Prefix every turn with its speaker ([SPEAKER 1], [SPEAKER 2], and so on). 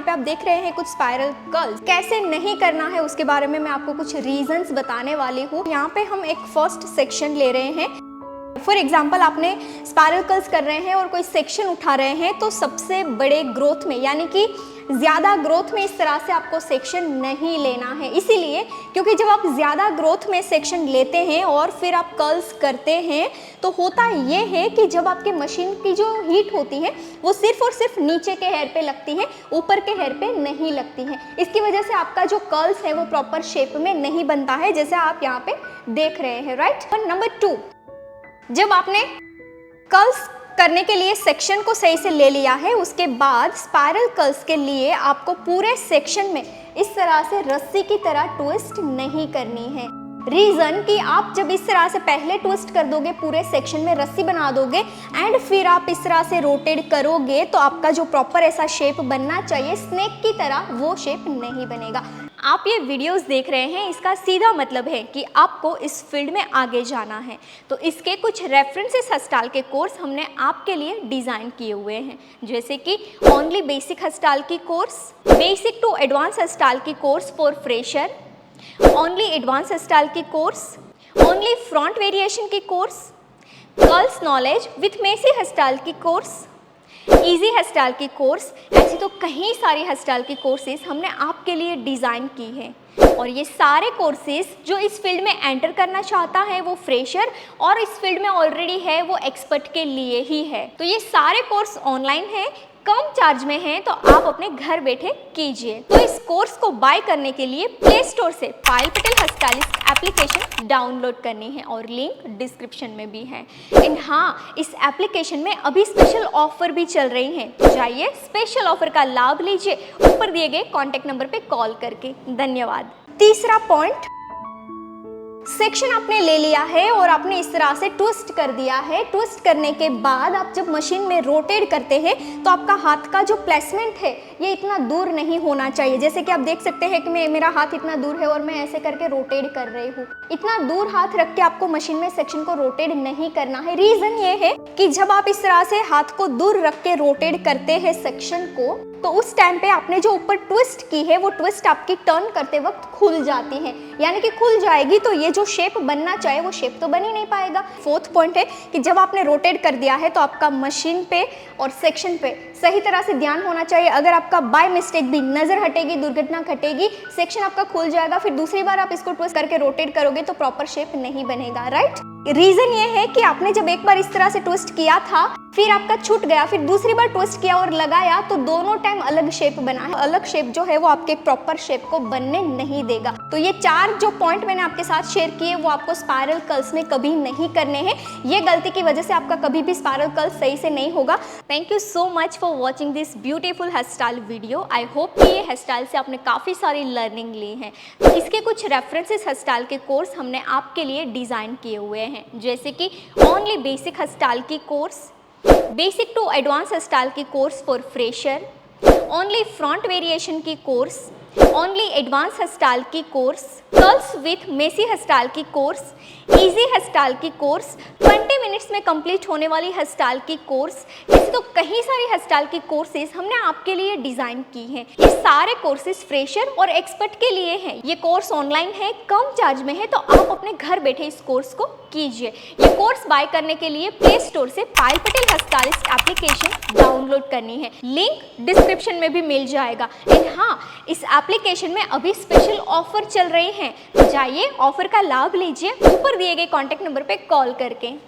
[SPEAKER 1] पे आप देख रहे हैं कुछ स्पाइरल कर्ल्स। कैसे नहीं करना है उसके बारे में मैं आपको कुछ रीजंस बताने वाली हूँ। यहाँ पे हम एक फर्स्ट सेक्शन ले रहे हैं। फॉर एग्जाम्पल आपने स्पाइरल कर्ल्स कर रहे हैं और कोई सेक्शन उठा रहे हैं, तो सबसे बड़े ग्रोथ में यानी कि ज़्यादा ग्रोथ में इस तरह से आपको सेक्शन नहीं लेना है। इसीलिए क्योंकि जब आप ज़्यादा ग्रोथ में सेक्शन लेते हैं और फिर आप कर्ल्स करते हैं तो होता ये है कि जब आपके मशीन की जो हीट होती है वो सिर्फ और सिर्फ नीचे के हेयर पे लगती है, ऊपर के हेयर पे नहीं लगती है। इसकी वजह से आपका जो कर्ल्स है वो प्रॉपर शेप में नहीं बनता है, जैसे आप यहाँ पे देख रहे हैं, राइट। और नंबर 2, जब आपने कर्ल्स करने के लिए सेक्शन को सही से ले लिया है, उसके बाद स्पाइरल कर्ल्स के लिए आपको पूरे सेक्शन में इस तरह से रस्सी की तरह ट्विस्ट नहीं करनी है। रीज़न कि आप जब इस तरह से पहले ट्विस्ट कर दोगे, पूरे सेक्शन में रस्सी बना दोगे एंड फिर आप इस तरह से रोटेट करोगे तो आपका जो प्रॉपर ऐसा शेप बनना चाहिए स्नेक की तरह, वो शेप नहीं बनेगा। आप ये वीडियोस देख रहे हैं, इसका सीधा मतलब है कि आपको इस फील्ड में आगे जाना है। तो इसके कुछ रेफरेंसेस हेयरस्टाइल के कोर्स हमने आपके लिए डिज़ाइन किए हुए हैं, जैसे कि ओनली बेसिक हेयरस्टाइल की course, basic to advance hairstyle की course for fresher, only advance hairstyle की कोर्स, ओनली फ्रंट वेरिएशन की course, curls knowledge with messy hairstyle की कोर्स, इजी हेयरस्टाइल की कोर्स। ऐसी तो कई सारी हेयरस्टाइल की कोर्सेज हमने आपके लिए डिज़ाइन की हैं और ये सारे कोर्सेज जो इस फील्ड में एंटर करना चाहता है वो फ्रेशर और इस फील्ड में ऑलरेडी है वो एक्सपर्ट के लिए ही है। तो ये सारे कोर्स ऑनलाइन है, कम चार्ज में है, तो आप अपने घर बैठे कीजिए। तो इस कोर्स को बाय करने के लिए प्ले स्टोर से पायल पटेल हेयरस्टाइलिस्ट एप्लीकेशन डाउनलोड करनी है और लिंक डिस्क्रिप्शन में भी है। एंड हाँ, इस एप्लीकेशन में अभी स्पेशल ऑफर भी चल रही हैं, तो जाइए स्पेशल ऑफर का लाभ लीजिए ऊपर दिए गए कॉन्टैक्ट नंबर पे कॉल करके। धन्यवाद। तीसरा पॉइंट, सेक्शन आपने ले लिया है और आपने इस तरह से ट्विस्ट कर दिया है। ट्विस्ट करने के बाद आप जब मशीन में रोटेट करते हैं तो आपका हाथ का जो प्लेसमेंट है ये इतना दूर नहीं होना चाहिए। जैसे कि आप देख सकते हैं कि मेरा हाथ इतना दूर है और मैं ऐसे करके रोटेट कर रही हूँ। इतना दूर हाथ रख के आपको मशीन में सेक्शन को रोटेट नहीं करना है। रीजन ये है कि जब आप इस तरह से हाथ को दूर रख के रोटेट करते हैं सेक्शन को, तो उस टाइम पे आपने जो ऊपर ट्विस्ट की है वो ट्विस्ट आपकी टर्न करते वक्त खुल जाती है, यानी कि खुल जाएगी तो ये जो शेप बनना चाहे वो शेप तो बन ही नहीं पाएगा। फोर्थ पॉइंट है कि जब आपने रोटेट कर दिया है तो आपका मशीन पे और सेक्शन पे सही तरह से ध्यान होना चाहिए। अगर आपका बाय मिस्टेक भी नजर हटेगी, दुर्घटना घटेगी, सेक्शन आपका खुल जाएगा, फिर दूसरी बार आप इसको ट्विस्ट करके रोटेट करोगे तो प्रॉपर शेप नहीं बनेगा, राइट। रीजन ये है कि आपने जब एक बार इस तरह से ट्विस्ट किया था, फिर आपका छूट गया, फिर दूसरी बार ट्विस्ट किया और लगाया तो दोनों टाइम अलग शेप बना है। अलग शेप जो है वो आपके प्रॉपर शेप को बनने नहीं देगा। तो ये 4 जो पॉइंट मैंने आपके साथ शेयर किए वो आपको स्पाइरल कर्ल्स में कभी नहीं करने हैं। ये गलती की वजह से आपका कभी भी स्पाइरल कर्ल्स सही से नहीं होगा। Thank you so much for watching this beautiful hairstyle video. I hope कि ये हेयर स्टाइल से आपने काफ़ी सारी लर्निंग ली है। तो इसके कुछ रेफरेंसेस हेयर स्टाइल के कोर्स हमने आपके लिए डिज़ाइन किए हुए हैं, जैसे कि ओनली बेसिक हेयर स्टाइल की course, basic to advance hair style की course for fresher, only front variation की course, only advance hair style की course, curls with messy hair style की कोर्स, इजी हेयर स्टाइल की course, 20 minutes में complete होने वाली hair style की course. ऐसे तो कई सारी हेयर स्टाइल की कोर्सेज हमने आपके लिए डिज़ाइन की हैं। ये सारे कोर्सेज फ्रेशर और एक्सपर्ट के लिए हैं। ये कोर्स ऑनलाइन है, कम चार्ज में है, तो आप अपने घर बैठे इस कोर्स को कीजिए। ये कोर्स बाय करने के लिए प्ले स्टोर से पायल पटेल हेयरस्टाइलिस्ट एप्लीकेशन डाउनलोड करनी है, लिंक डिस्क्रिप्शन में भी मिल जाएगा। एंड हाँ, इस एप्लीकेशन में अभी स्पेशल ऑफर चल रहे हैं, तो जाइए ऑफर का लाभ लीजिए ऊपर दिए गए कॉन्टैक्ट नंबर पे कॉल करके।